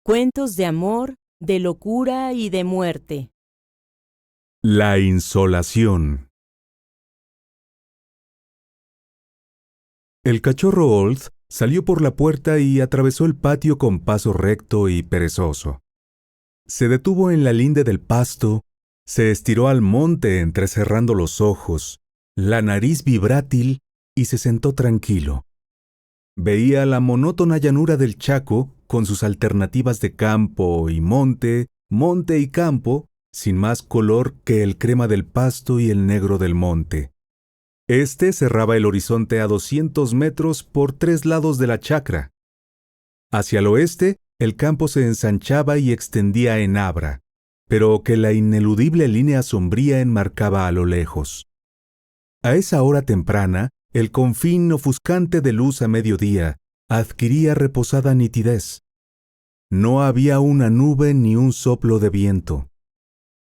Cuentos de amor, de locura y de muerte. La insolación. El cachorro Old salió por la puerta y atravesó el patio con paso recto y perezoso. Se detuvo en la linde del pasto, se estiró al monte entrecerrando los ojos, la nariz vibrátil y se sentó tranquilo. Veía la monótona llanura del Chaco con sus alternativas de campo y monte, monte y campo, sin más color que el crema del pasto y el negro del monte. Este cerraba el horizonte a 200 metros por 3 lados de la chacra. Hacia el oeste, el campo se ensanchaba y extendía en Abra, pero que la ineludible línea sombría enmarcaba a lo lejos. A esa hora temprana, el confín ofuscante de luz a mediodía adquiría reposada nitidez. No había una nube ni un soplo de viento.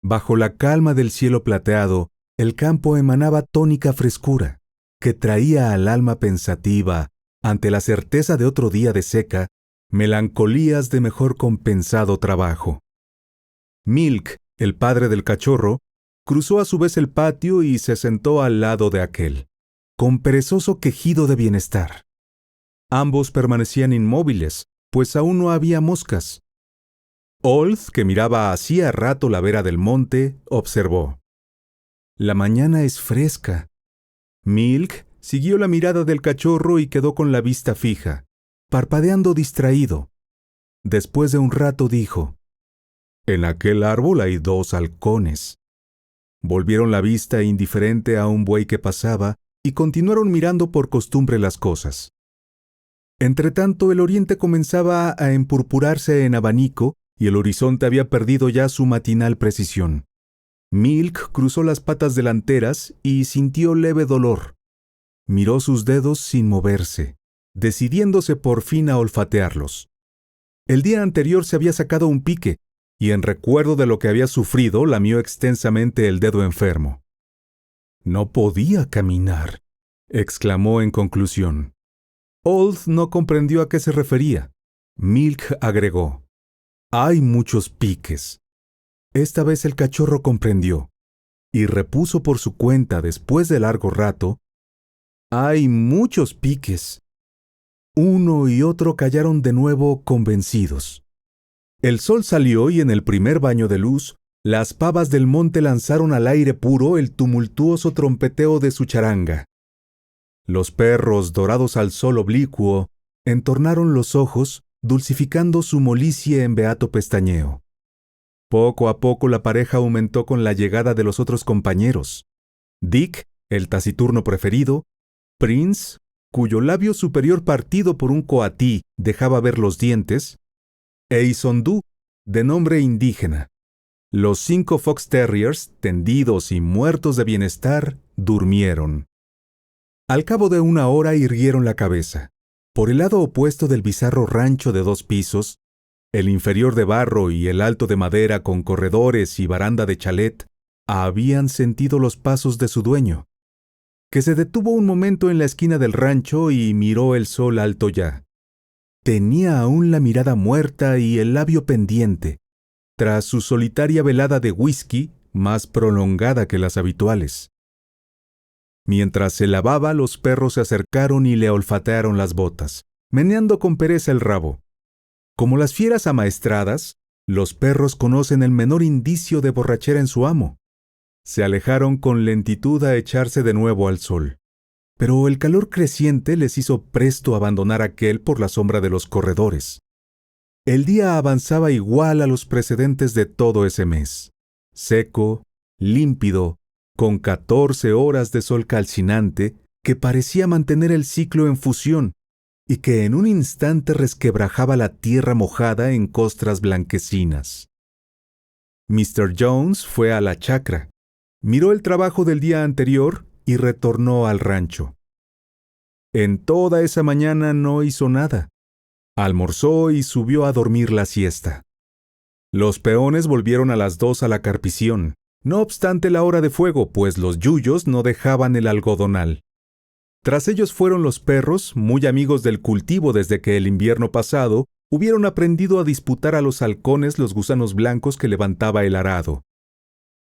Bajo la calma del cielo plateado, el campo emanaba tónica frescura, que traía al alma pensativa, ante la certeza de otro día de seca, melancolías de mejor compensado trabajo. Milk, el padre del cachorro, cruzó a su vez el patio y se sentó al lado de aquel, con perezoso quejido de bienestar. Ambos permanecían inmóviles, pues aún no había moscas. Old, que miraba hacía rato la vera del monte, observó: «La mañana es fresca». Milk siguió la mirada del cachorro y quedó con la vista fija, parpadeando distraído. Después de un rato dijo: «En aquel árbol hay 2 halcones». Volvieron la vista indiferente a un buey que pasaba y continuaron mirando por costumbre las cosas. Entretanto, el oriente comenzaba a empurpurarse en abanico y el horizonte había perdido ya su matinal precisión. Milk cruzó las patas delanteras y sintió leve dolor. Miró sus dedos sin moverse, decidiéndose por fin a olfatearlos. El día anterior se había sacado un pique, y en recuerdo de lo que había sufrido lamió extensamente el dedo enfermo. «No podía caminar», exclamó en conclusión. Old no comprendió a qué se refería. Milk agregó: «Hay muchos piques». Esta vez el cachorro comprendió, y repuso por su cuenta después de largo rato: «Hay muchos piques». Uno y otro callaron de nuevo convencidos. El sol salió y en el primer baño de luz, las pavas del monte lanzaron al aire puro el tumultuoso trompeteo de su charanga. Los perros, dorados al sol oblicuo, entornaron los ojos, dulcificando su molicie en beato pestañeo. Poco a poco la pareja aumentó con la llegada de los otros compañeros. Dick, el taciturno preferido; Prince, cuyo labio superior partido por un coatí dejaba ver los dientes; e Isondú, de nombre indígena. Los 5 fox terriers, tendidos y muertos de bienestar, durmieron. Al cabo de una hora irguieron la cabeza. Por el lado opuesto del bizarro rancho de 2 pisos, el inferior de barro y el alto de madera con corredores y baranda de chalet, habían sentido los pasos de su dueño, que se detuvo un momento en la esquina del rancho y miró el sol alto ya. Tenía aún la mirada muerta y el labio pendiente, tras su solitaria velada de whisky, más prolongada que las habituales. Mientras se lavaba, los perros se acercaron y le olfatearon las botas, meneando con pereza el rabo. Como las fieras amaestradas, los perros conocen el menor indicio de borrachera en su amo. Se alejaron con lentitud a echarse de nuevo al sol. Pero el calor creciente les hizo presto abandonar aquel por la sombra de los corredores. El día avanzaba igual a los precedentes de todo ese mes, seco, límpido, con 14 horas de sol calcinante que parecía mantener el ciclo en fusión y que en un instante resquebrajaba la tierra mojada en costras blanquecinas. Mr. Jones fue a la chacra, miró el trabajo del día anterior y retornó al rancho. En toda esa mañana no hizo nada. Almorzó y subió a dormir la siesta. Los peones volvieron a las 2 a la carpición, no obstante la hora de fuego, pues los yuyos no dejaban el algodonal. Tras ellos fueron los perros, muy amigos del cultivo desde que el invierno pasado hubieron aprendido a disputar a los halcones los gusanos blancos que levantaba el arado.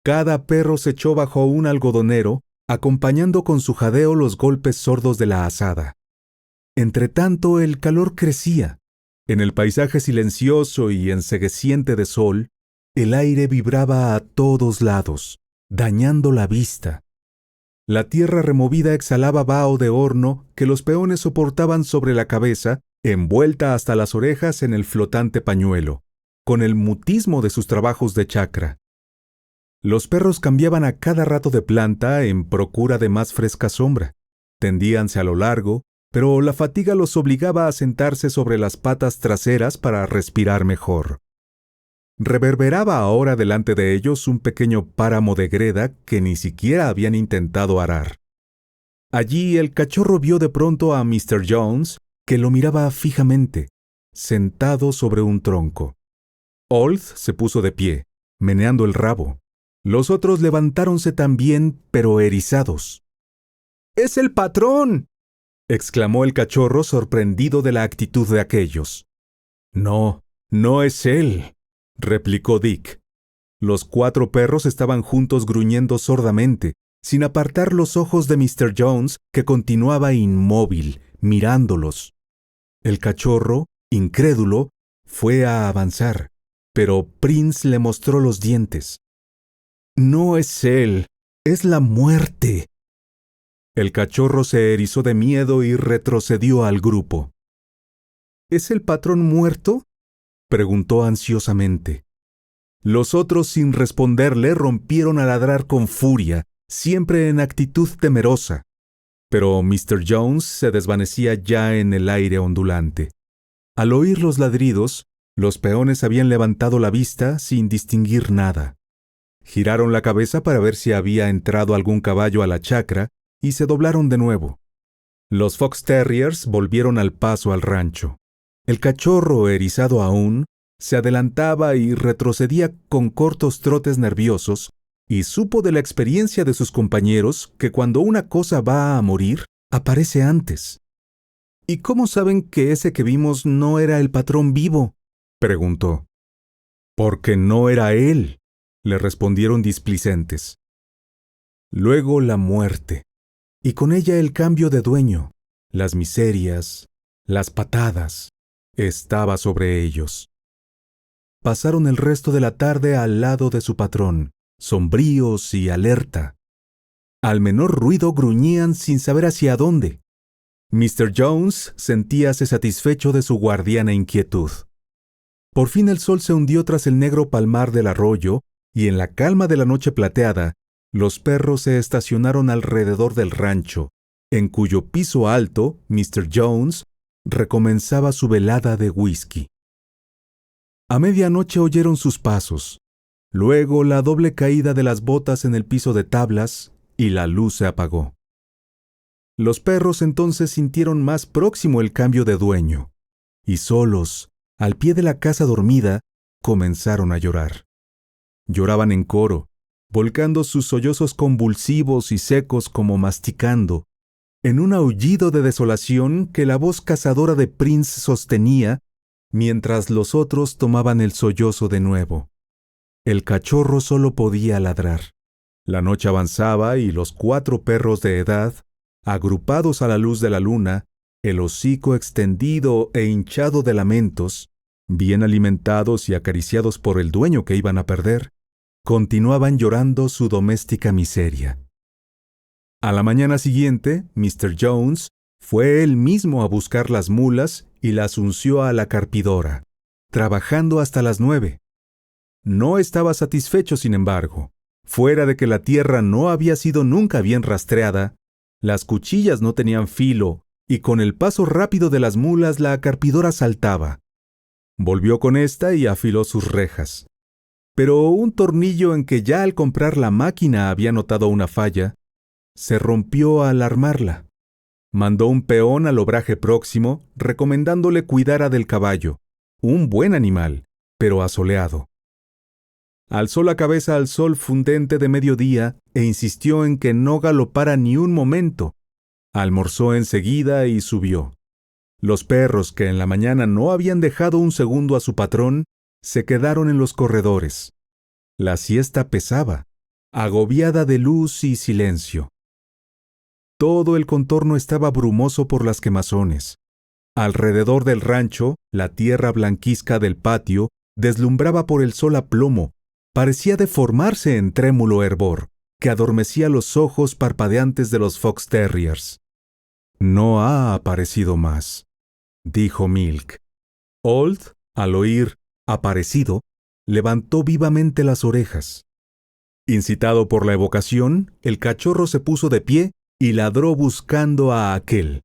Cada perro se echó bajo un algodonero, acompañando con su jadeo los golpes sordos de la azada. Entretanto, el calor crecía. En el paisaje silencioso y encegueciente de sol, el aire vibraba a todos lados, dañando la vista. La tierra removida exhalaba vaho de horno que los peones soportaban sobre la cabeza, envuelta hasta las orejas en el flotante pañuelo, con el mutismo de sus trabajos de chacra. Los perros cambiaban a cada rato de planta en procura de más fresca sombra. Tendíanse a lo largo, pero la fatiga los obligaba a sentarse sobre las patas traseras para respirar mejor. Reverberaba ahora delante de ellos un pequeño páramo de greda que ni siquiera habían intentado arar. Allí el cachorro vio de pronto a Mr. Jones, que lo miraba fijamente, sentado sobre un tronco. Old se puso de pie, meneando el rabo. Los otros levantáronse también, pero erizados. ¡Es el patrón!, exclamó el cachorro sorprendido de la actitud de aquellos. No, no es él, replicó Dick. Los 4 perros estaban juntos gruñendo sordamente, sin apartar los ojos de Mr. Jones, que continuaba inmóvil, mirándolos. El cachorro, incrédulo, fue a avanzar, pero Prince le mostró los dientes. No es él, es la muerte. El cachorro se erizó de miedo y retrocedió al grupo. ¿Es el patrón muerto?, preguntó ansiosamente. Los otros, sin responderle, rompieron a ladrar con furia, siempre en actitud temerosa. Pero Mr. Jones se desvanecía ya en el aire ondulante. Al oír los ladridos, los peones habían levantado la vista sin distinguir nada. Giraron la cabeza para ver si había entrado algún caballo a la chacra y se doblaron de nuevo. Los Fox Terriers volvieron al paso al rancho. El cachorro, erizado aún, se adelantaba y retrocedía con cortos trotes nerviosos y supo de la experiencia de sus compañeros que cuando una cosa va a morir, aparece antes. ¿Y cómo saben que ese que vimos no era el patrón vivo?, preguntó. Porque no era él, le respondieron displicentes. Luego la muerte, y con ella el cambio de dueño, las miserias, las patadas, estaba sobre ellos. Pasaron el resto de la tarde al lado de su patrón, sombríos y alerta. Al menor ruido gruñían sin saber hacia dónde. Mr. Jones sentíase satisfecho de su guardiana inquietud. Por fin el sol se hundió tras el negro palmar del arroyo, y en la calma de la noche plateada, los perros se estacionaron alrededor del rancho, en cuyo piso alto Mr. Jones recomenzaba su velada de whisky. A medianoche oyeron sus pasos, luego la doble caída de las botas en el piso de tablas, y la luz se apagó. Los perros entonces sintieron más próximo el cambio de dueño, y solos, al pie de la casa dormida, comenzaron a llorar. Lloraban en coro, volcando sus sollozos convulsivos y secos como masticando, en un aullido de desolación que la voz cazadora de Prince sostenía, mientras los otros tomaban el sollozo de nuevo. El cachorro solo podía ladrar. La noche avanzaba y los 4 perros de edad, agrupados a la luz de la luna, el hocico extendido e hinchado de lamentos, bien alimentados y acariciados por el dueño que iban a perder, continuaban llorando su doméstica miseria. A la mañana siguiente, Mr. Jones fue él mismo a buscar las mulas y las unció a la carpidora, trabajando hasta las 9. No estaba satisfecho, sin embargo. Fuera de que la tierra no había sido nunca bien rastreada, las cuchillas no tenían filo, y con el paso rápido de las mulas la carpidora saltaba. Volvió con esta y afiló sus rejas. Pero un tornillo en que ya al comprar la máquina había notado una falla, se rompió al armarla. Mandó un peón al obraje próximo, recomendándole cuidara del caballo, un buen animal, pero asoleado. Alzó la cabeza al sol fundente de mediodía e insistió en que no galopara ni un momento. Almorzó enseguida y subió. Los perros, que en la mañana no habían dejado un segundo a su patrón, se quedaron en los corredores. La siesta pesaba, agobiada de luz y silencio. Todo el contorno estaba brumoso por las quemazones. Alrededor del rancho, la tierra blanquizca del patio deslumbraba por el sol a plomo, parecía deformarse en trémulo hervor, que adormecía los ojos parpadeantes de los fox terriers. «No ha aparecido más», dijo Milk. Old, al oír «aparecido», levantó vivamente las orejas. Incitado por la evocación, el cachorro se puso de pie y ladró buscando a aquel.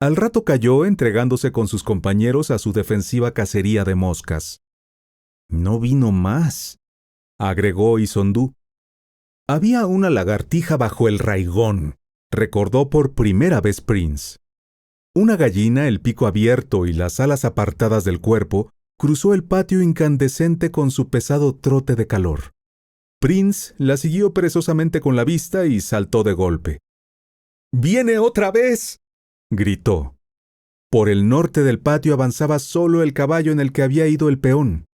Al rato cayó, entregándose con sus compañeros a su defensiva cacería de moscas. «No vino más», agregó Isondú. «Había una lagartija bajo el raigón», recordó por primera vez Prince. Una gallina, el pico abierto y las alas apartadas del cuerpo, cruzó el patio incandescente con su pesado trote de calor. Prince la siguió perezosamente con la vista y saltó de golpe. «¡Viene otra vez!», gritó. Por el norte del patio avanzaba solo el caballo en el que había ido el peón.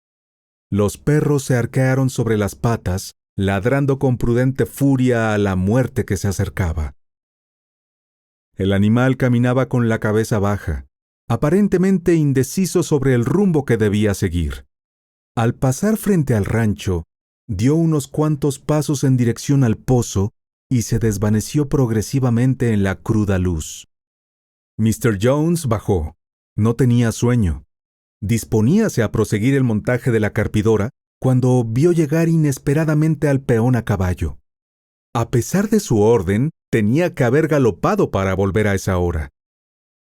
Los perros se arquearon sobre las patas, ladrando con prudente furia a la muerte que se acercaba. El animal caminaba con la cabeza baja, aparentemente indeciso sobre el rumbo que debía seguir. Al pasar frente al rancho, dio unos cuantos pasos en dirección al pozo y se desvaneció progresivamente en la cruda luz. Mr. Jones bajó. No tenía sueño. Disponíase a proseguir el montaje de la carpidora cuando vio llegar inesperadamente al peón a caballo. A pesar de su orden, tenía que haber galopado para volver a esa hora.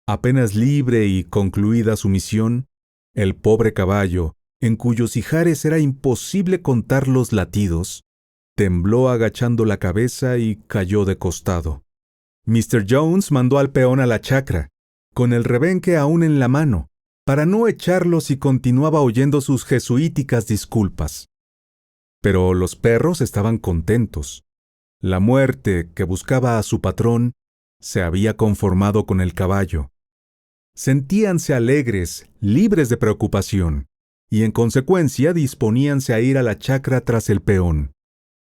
Apenas libre y concluida su misión, el pobre caballo, en cuyos ijares era imposible contar los latidos, tembló agachando la cabeza y cayó de costado. Mr. Jones mandó al peón a la chacra, con el rebenque aún en la mano, para no echarlo si continuaba oyendo sus jesuíticas disculpas. Pero los perros estaban contentos. La muerte, que buscaba a su patrón, se había conformado con el caballo. Sentíanse alegres, libres de preocupación, y en consecuencia disponíanse a ir a la chacra tras el peón.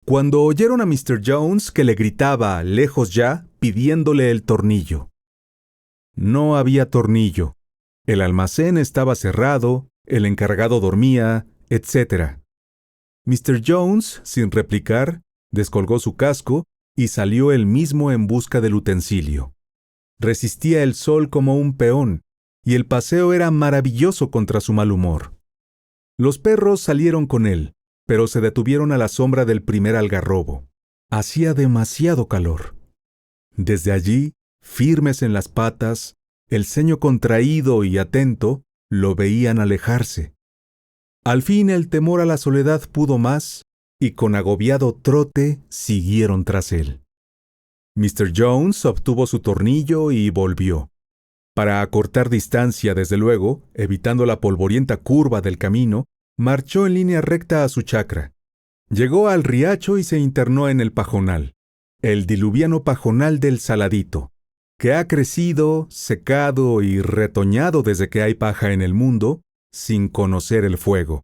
Cuando oyeron a Mr. Jones que le gritaba, lejos ya, pidiéndole el tornillo. No había tornillo. El almacén estaba cerrado, el encargado dormía, etc. Mr. Jones, sin replicar, descolgó su casco y salió él mismo en busca del utensilio. Resistía el sol como un peón, y el paseo era maravilloso contra su mal humor. Los perros salieron con él, pero se detuvieron a la sombra del primer algarrobo. Hacía demasiado calor. Desde allí, firmes en las patas, el ceño contraído y atento, lo veían alejarse. Al fin el temor a la soledad pudo más, y con agobiado trote siguieron tras él. Mr. Jones obtuvo su tornillo y volvió. Para acortar distancia, desde luego, evitando la polvorienta curva del camino, marchó en línea recta a su chacra. Llegó al riacho y se internó en el pajonal, el diluviano pajonal del Saladito, que ha crecido, secado y retoñado desde que hay paja en el mundo, sin conocer el fuego.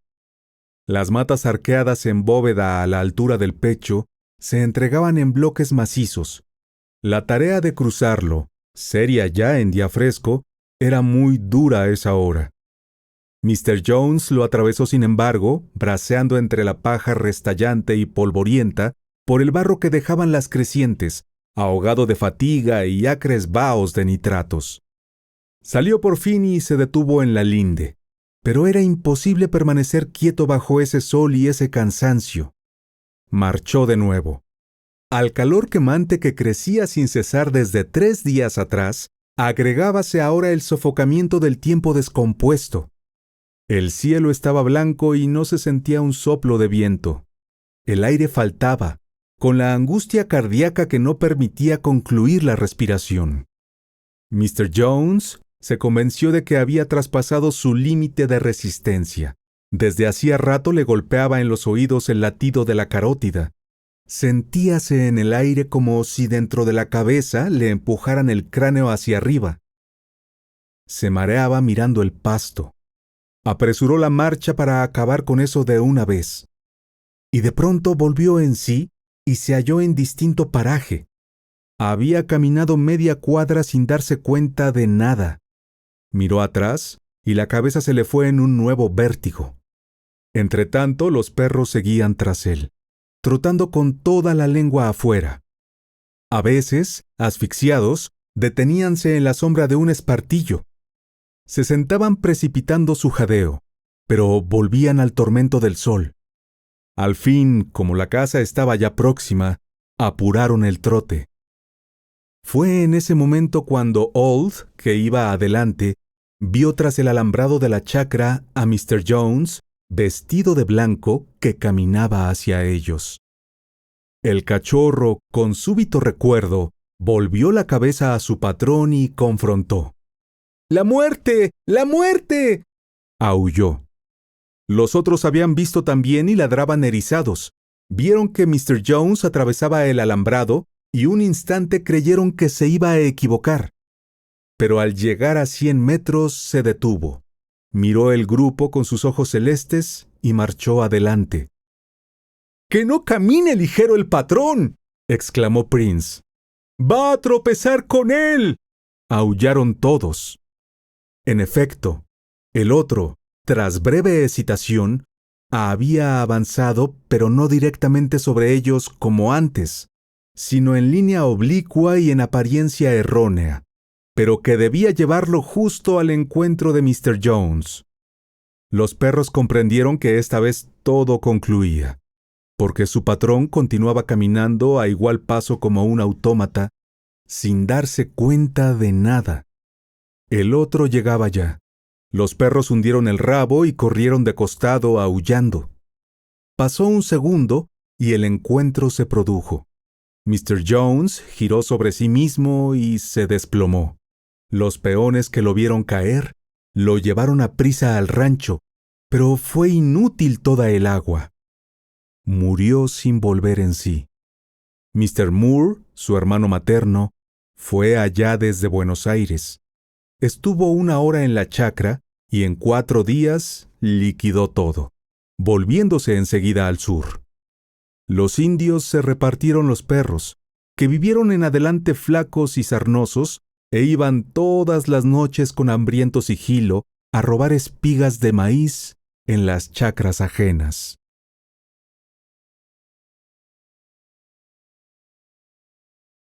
Las matas arqueadas en bóveda a la altura del pecho se entregaban en bloques macizos. La tarea de cruzarlo, seria ya en día fresco, era muy dura a esa hora. Mr. Jones lo atravesó sin embargo, braceando entre la paja restallante y polvorienta por el barro que dejaban las crecientes, ahogado de fatiga y acres vaos de nitratos. Salió por fin y se detuvo en la linde. Pero era imposible permanecer quieto bajo ese sol y ese cansancio. Marchó de nuevo. Al calor quemante que crecía sin cesar desde 3 días atrás, agregábase ahora el sofocamiento del tiempo descompuesto. El cielo estaba blanco y no se sentía un soplo de viento. El aire faltaba, con la angustia cardíaca que no permitía concluir la respiración. Mr. Jones se convenció de que había traspasado su límite de resistencia. Desde hacía rato le golpeaba en los oídos el latido de la carótida. Sentíase en el aire como si dentro de la cabeza le empujaran el cráneo hacia arriba. Se mareaba mirando el pasto. Apresuró la marcha para acabar con eso de una vez. Y de pronto volvió en sí y se halló en distinto paraje. Había caminado media cuadra sin darse cuenta de nada. Miró atrás y la cabeza se le fue en un nuevo vértigo. Entretanto, los perros seguían tras él, trotando con toda la lengua afuera. A veces, asfixiados, deteníanse en la sombra de un espartillo. Se sentaban precipitando su jadeo, pero volvían al tormento del sol. Al fin, como la casa estaba ya próxima, apuraron el trote. Fue en ese momento cuando Old, que iba adelante, vio tras el alambrado de la chacra a Mr. Jones, vestido de blanco, que caminaba hacia ellos. El cachorro, con súbito recuerdo, volvió la cabeza a su patrón y confrontó. ¡La muerte! ¡La muerte!, aulló. Los otros habían visto también y ladraban erizados. Vieron que Mr. Jones atravesaba el alambrado y un instante creyeron que se iba a equivocar. Pero al llegar a 100 metros se detuvo. Miró el grupo con sus ojos celestes y marchó adelante. ¡Que no camine ligero el patrón!, exclamó Prince. ¡Va a tropezar con él!, aullaron todos. En efecto, el otro, tras breve hesitación, había avanzado, pero no directamente sobre ellos como antes, sino en línea oblicua y en apariencia errónea, pero que debía llevarlo justo al encuentro de Mr. Jones. Los perros comprendieron que esta vez todo concluía, porque su patrón continuaba caminando a igual paso como un autómata, sin darse cuenta de nada. El otro llegaba ya. Los perros hundieron el rabo y corrieron de costado aullando. Pasó un segundo y el encuentro se produjo. Mr. Jones giró sobre sí mismo y se desplomó. Los peones que lo vieron caer lo llevaron a prisa al rancho, pero fue inútil toda el agua. Murió sin volver en sí. Mr. Moore, su hermano materno, fue allá desde Buenos Aires. Estuvo 1 hora en la chacra y en 4 días liquidó todo, volviéndose enseguida al sur. Los indios se repartieron los perros, que vivieron en adelante flacos y sarnosos, e iban todas las noches con hambriento sigilo a robar espigas de maíz en las chacras ajenas.